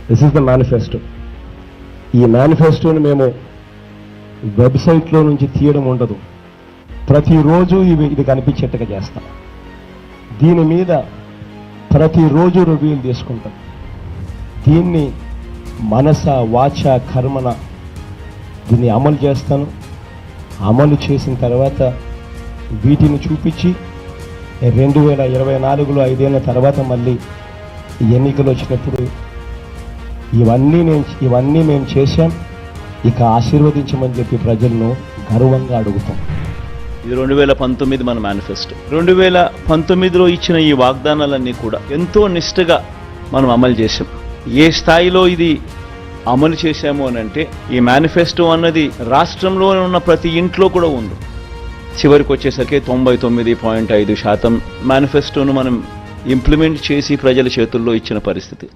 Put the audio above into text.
This is the manifesto. ఈ మేనిఫెస్టోని మేము వెబ్సైట్లో నుంచి తీయడం ఉండదు, ప్రతిరోజు ఇది కనిపించేట్టుగా చేస్తాం. దీని మీద ప్రతిరోజు రివ్యూలు తీసుకుంటాం. దీన్ని మనస వాచ కర్మన దీన్ని అమలు చేస్తాను. అమలు చేసిన తర్వాత వీటిని చూపించి 2024లో 5 ఏళ్ళ తర్వాత మళ్ళీ ఎన్నికలు వచ్చినప్పుడు ఇవన్నీ మేము చేశాం, ఇక ఆశీర్వదించమని చెప్పి ప్రజలను గర్వంగా అడుగుతాం. ఇది 2019 మన మేనిఫెస్టో. 2019లో ఇచ్చిన ఈ వాగ్దానాలన్నీ కూడా ఎంతో నిష్ఠగా మనం అమలు చేశాం. ఏ స్థాయిలో ఇది అమలు చేశాము అని అంటే, ఈ మేనిఫెస్టో అన్నది రాష్ట్రంలో ఉన్న ప్రతి ఇంట్లో కూడా ఉంది. చివరికి వచ్చేసరికి 99.5% మేనిఫెస్టోను మనం ఇంప్లిమెంట్ చేసి ప్రజల చేతుల్లో ఇచ్చిన పరిస్థితి.